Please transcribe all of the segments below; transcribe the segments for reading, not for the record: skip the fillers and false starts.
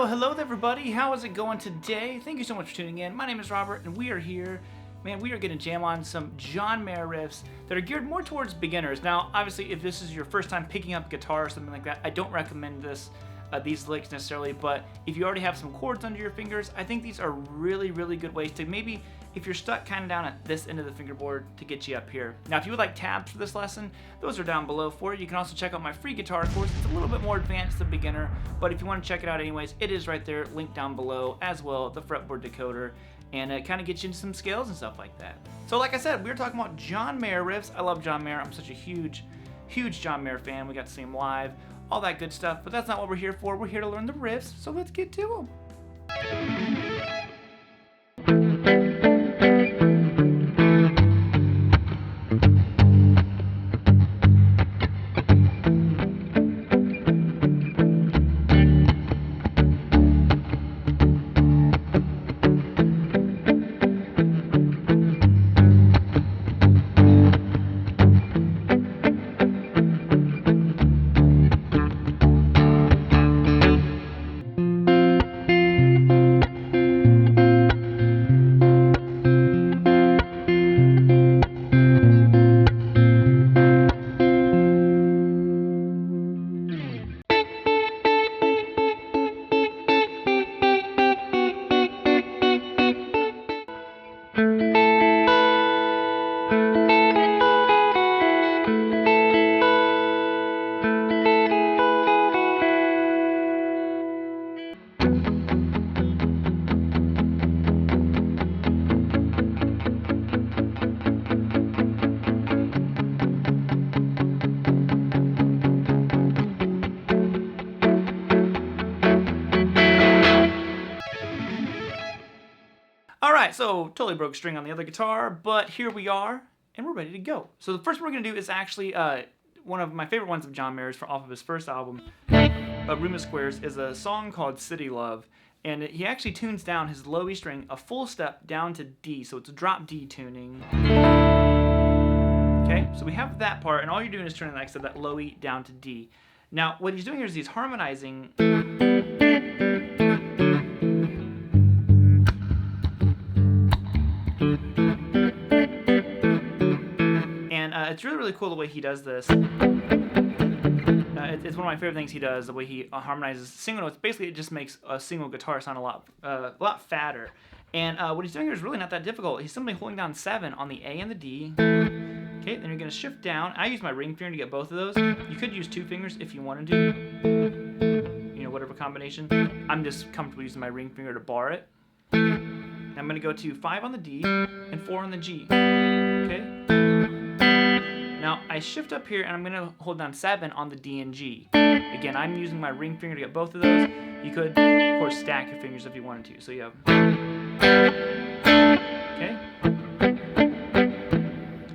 Hello there everybody, how is it going today? Thank you so much for tuning in. My name is Robert and we are here. Man, we are going to jam on some John Mayer riffs that are geared more towards beginners. Now, obviously, if this is your first time picking up guitar or something like that, I don't recommend these licks necessarily, but if you already have some chords under your fingers, I think these are really, really good ways to maybe, if you're stuck kind of down at this end of the fingerboard, to get you up here. Now, if you would like tabs for this lesson, those are down below for you. You can also check out my free guitar course. It's a little bit more advanced than beginner, but if you want to check it out anyways, it is right there, linked down below, as well, the fretboard decoder, and it kind of gets you into some scales and stuff like that. So like I said, we were talking about John Mayer riffs. I love John Mayer. I'm such a huge John Mayer fan. We got to see him live, all that good stuff, but that's not what we're here for. We're here to learn the riffs, so let's get to them. Alright, so totally broke string on the other guitar, but here we are, and we're ready to go. So the first one we're going to do is actually one of my favorite ones of John Mayer's off of his first album, Room of Squares, is a song called City Love. And he actually tunes down his low E string a full step down to D, so it's a drop D tuning. Okay, so we have that part, and all you're doing is turning, like I said, that low E down to D. Now, what he's doing here is he's harmonizing. It's really, really cool the way he does this. It's one of my favorite things he does, the way he harmonizes single notes. Basically, it just makes a single guitar sound a lot fatter. And what he's doing here is really not that difficult. He's simply holding down 7 on the A and the D. Okay, then you're going to shift down. I use my ring finger to get both of those. You could use 2 fingers if you wanted to. You know, whatever combination. I'm just comfortable using my ring finger to bar it. I'm going to go to 5 on the D and 4 on the G. Okay. Now, I shift up here, and I'm going to hold down 7 on the D and G. Again, I'm using my ring finger to get both of those. You could, of course, stack your fingers if you wanted to. So you have... Okay?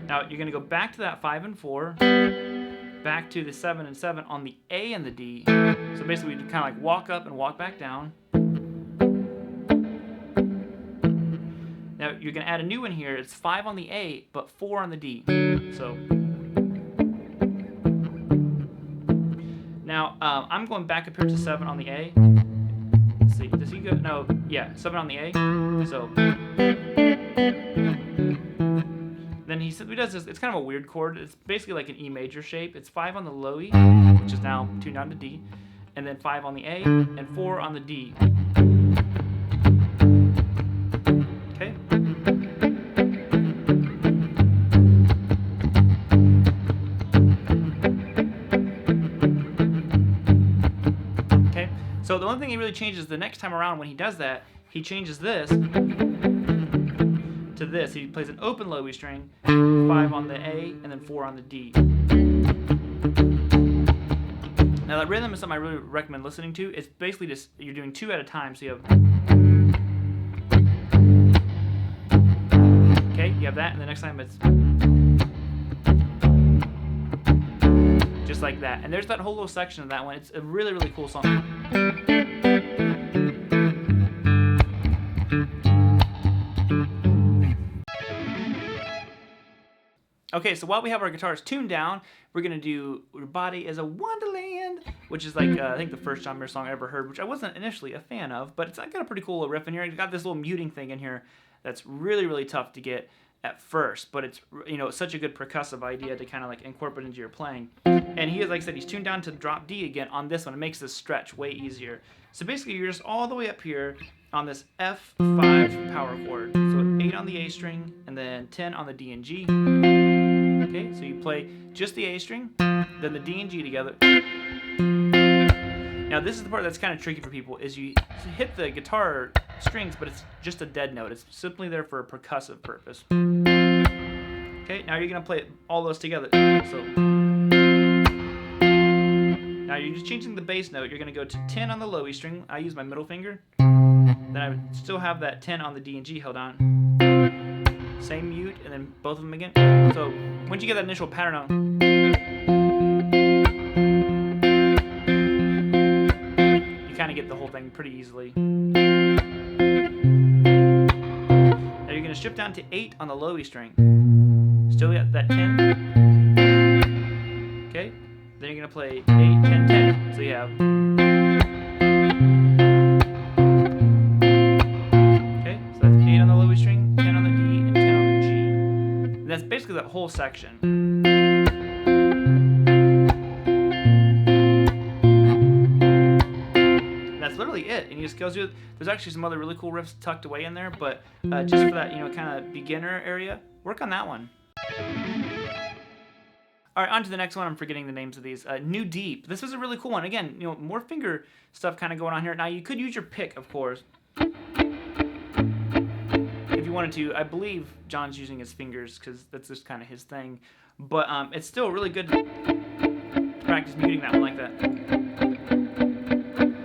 Now, you're going to go back to that 5 and 4, back to the 7 and 7 on the A and the D. So basically, we kind of like walk up and walk back down. Now, you're going to add a new one here. It's 5 on the A, but 4 on the D. So... Now, I'm going back up here to 7 on the A. Let's see, does he go? No, yeah, 7 on the A. So, then he does this, it's kind of a weird chord. It's basically like an E major shape. It's 5 on the low E, which is now tuned down to D, and then 5 on the A, and 4 on the D. Okay? So the only thing he really changes the next time around when he does that, he changes this to this. He plays an open low E string, 5 on the A, and then 4 on the D. Now that rhythm is something I really recommend listening to. It's basically just, you're doing 2 at a time, so you have... Okay, you have that, and the next time it's... Just like that. And there's that whole little section of that one. It's a really, really cool song. Okay, so while we have our guitars tuned down, we're gonna do "Your Body Is A Wonderland," which is like I think the first John Mayer song I ever heard, which I wasn't initially a fan of, but it's got a pretty cool little riff in here. It's got this little muting thing in here that's really, really tough to get at first, but it's, you know, such a good percussive idea to kind of like incorporate into your playing. And he is, like I said, he's tuned down to drop D again on this one. It makes this stretch way easier. So basically, you're just all the way up here on this F5 power chord. So 8 on the A string, and then 10 on the D and G. Okay, so you play just the A string, then the D and G together. Now this is the part that's kind of tricky for people, is you hit the guitar strings, but it's just a dead note. It's simply there for a percussive purpose. Okay, now you're going to play all those together. So now you're just changing the bass note. You're going to go to 10 on the low E string. I use my middle finger. Then I would still have that 10 on the D and G held on. Same mute, and then both of them again. So once you get that initial pattern on, you kind of get the whole thing pretty easily. Now you're going to shift down to 8 on the low E string. Still got that 10. Okay, then you're going to play 8, 10, 10. So you have. Okay, so that's 8 on the low E string, 10 on the D, and 10 on the G. And that's basically that whole section. That's literally it. And he just goes through. There's actually some other really cool riffs tucked away in there, but just for that, you know, kind of beginner area, work on that one. All right, on to the next one. I'm forgetting the names of these. New Deep. This was a really cool one. Again, you know, more finger stuff kind of going on here. Now, you could use your pick, of course, if you wanted to. I believe John's using his fingers because that's just kind of his thing. But it's still really good to practice muting that one like that.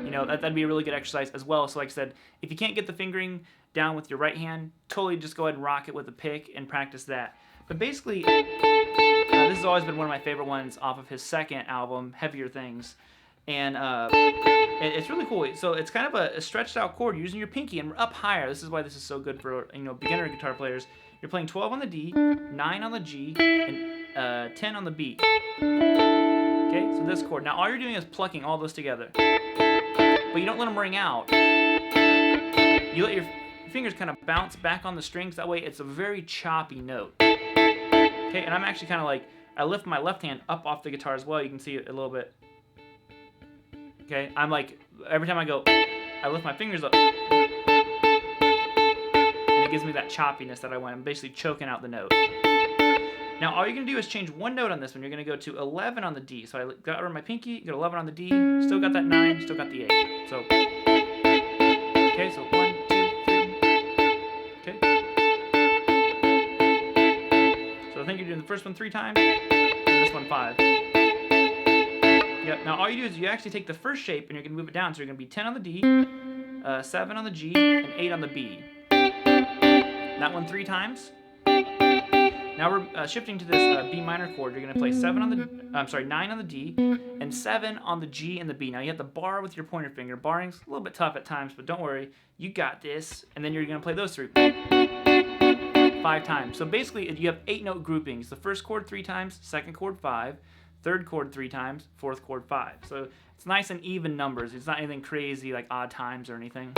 You know, that'd be a really good exercise as well. So like I said, if you can't get the fingering down with your right hand, totally just go ahead and rock it with a pick and practice that. But basically, this has always been one of my favorite ones off of his second album, Heavier Things. And it's really cool. So it's kind of a stretched out chord using your pinky and up higher. This is why this is so good for, you know, beginner guitar players. You're playing 12 on the D, 9 on the G, and 10 on the B. Okay, so this chord. Now all you're doing is plucking all those together. But you don't let them ring out. You let your fingers kind of bounce back on the strings. That way it's a very choppy note. Okay, and I'm actually kind of like, I lift my left hand up off the guitar as well. You can see it a little bit. Okay, I'm like, every time I go, I lift my fingers up. And it gives me that choppiness that I want. I'm basically choking out the note. Now, all you're going to do is change one note on this one. You're going to go to 11 on the D. So I got rid of my pinky, got 11 on the D, still got that 9, still got the 8. So, okay, so 1, 2, 3. Okay. So I think you're doing the first one 3 times, and this one 5. Yep. Now all you do is you actually take the first shape and you're going to move it down. So you're going to be 10 on the D, 7 on the G, and 8 on the B. That one 3 times. Now we're shifting to this B minor chord. You're going to play 9 on the D, and 7 on the G and the B. Now you have to bar with your pointer finger. Barring's a little bit tough at times, but don't worry, you got this. And then you're going to play those 3. 5 times. So basically, you have 8 note groupings. The first chord 3 times, second chord 5, third chord 3 times, fourth chord 5. So it's nice and even numbers. It's not anything crazy like odd times or anything.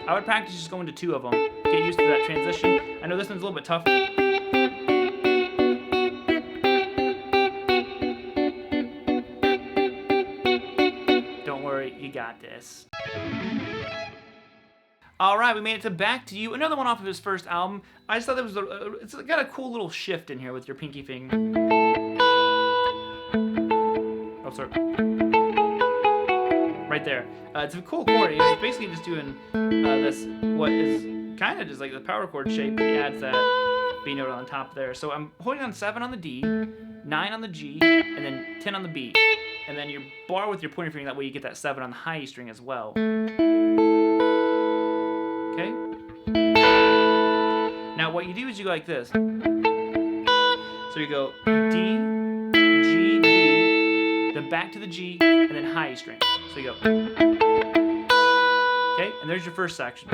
I would practice just going to 2 of them. Get used to that transition. I know this one's a little bit tough. Don't worry, you got this. All right, we made it to Back to You, another one off of his first album. I just thought that was it's got a cool little shift in here with your pinky finger. Oh, sorry. Right there. It's a cool chord. He's basically just doing this, what is kind of just like the power chord shape. He adds that B note on top there. So I'm holding on 7 on the D, 9 on the G, and then 10 on the B. And then you bar with your pointer finger. That way you get that 7 on the high E string as well. Okay? Now what you do is you go like this. So you go D, G, B, then back to the G, and then high E string. So you go. Okay, and there's your first section.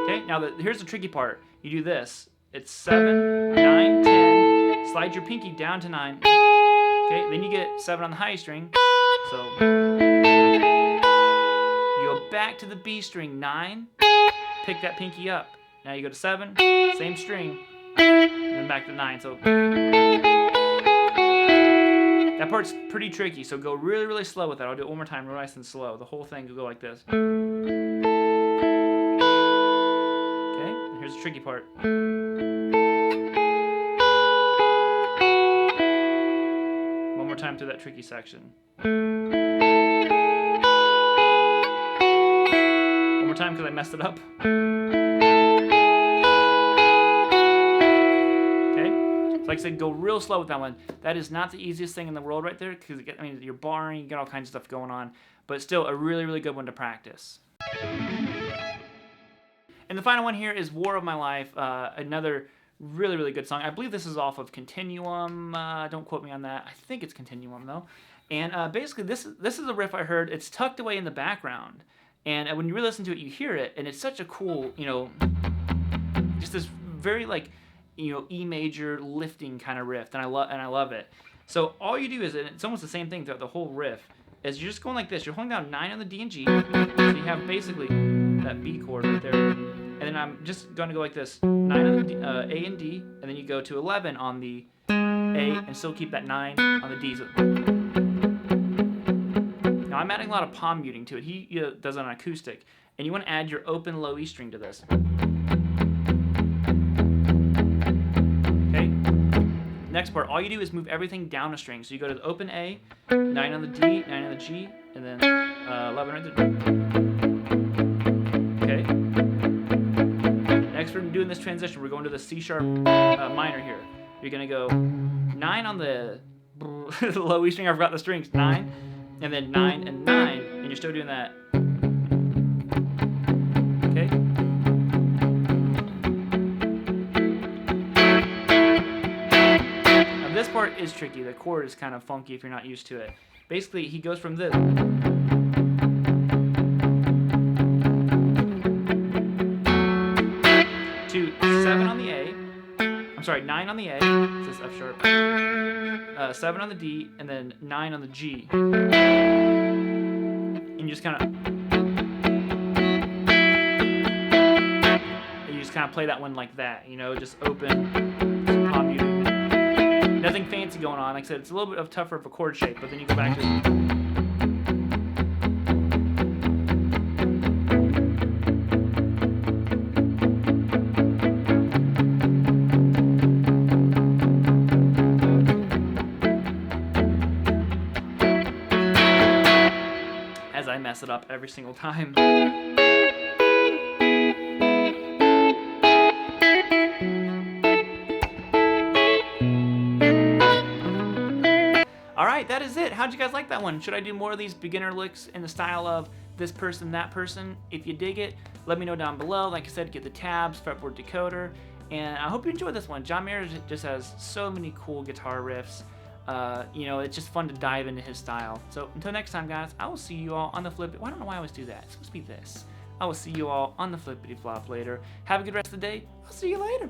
Okay, now here's the tricky part. You do this. It's 7, 9, 10. Slide your pinky down to 9. Okay, then you get 7 on the high string. So you go back to the B string, 9. Pick that pinky up. Now you go to 7, same string, and then back to 9. So that part's pretty tricky, so go really, really slow with that. I'll do it one more time, real nice and slow. The whole thing will go like this. Okay, and here's the tricky part. One more time through that tricky section. One more time because I messed it up. Like I said, go real slow with that one. That is not the easiest thing in the world right there, because I mean, you're barring, you get all kinds of stuff going on, but still a really, really good one to practice. And the final one here is War of My Life, another really, really good song. I believe this is off of Continuum. Don't quote me on that. I think it's Continuum though. And basically, this is a riff I heard. It's tucked away in the background, and when you really listen to it, you hear it, and it's such a cool, you know, just this very like, you know, E major lifting kind of riff, and I love it. So all you do is, and it's almost the same thing throughout the whole riff, is you're just going like this. You're holding down 9 on the D and G, so you have basically that B chord right there, and then I'm just going to go like this: 9 on the D, A and D, and then you go to 11 on the A, and still keep that 9 on the D. So now I'm adding a lot of palm muting to it. He does it on acoustic, and you want to add your open low E string to this. Next part, all you do is move everything down a string. So you go to the open A, 9 on the D, 9 on the G, and then 11 right there. Okay. Next, we're doing this transition. We're going to the C sharp minor here. You're gonna go 9 on the low E string. I forgot the strings. 9, and then 9 and 9, and you're still doing that. Okay. This part is tricky. The chord is kind of funky if you're not used to it. Basically, he goes from this to 7 on the A. I'm sorry, 9 on the A. This is F sharp. 7 on the D, and then 9 on the G. And you just kind of play that one like that. You know, just open, some palm muting. Nothing fancy going on. Like I said, it's a little bit of tougher of a chord shape, but then you go back to as I mess it up every single time. That is it. How'd you guys like that one? Should I do more of these beginner licks in the style of this person, that person? If you dig it, let me know down below. Like I said, get the tabs, fretboard decoder, and I hope you enjoyed this one. John Mayer just has so many cool guitar riffs. You know, it's just fun to dive into his style. So until next time, guys, I will see you all on the flip. Well, I don't know why I always do that. It's supposed to be this. I will see you all on the flippity flop later. Have a good rest of the day. I'll see you later.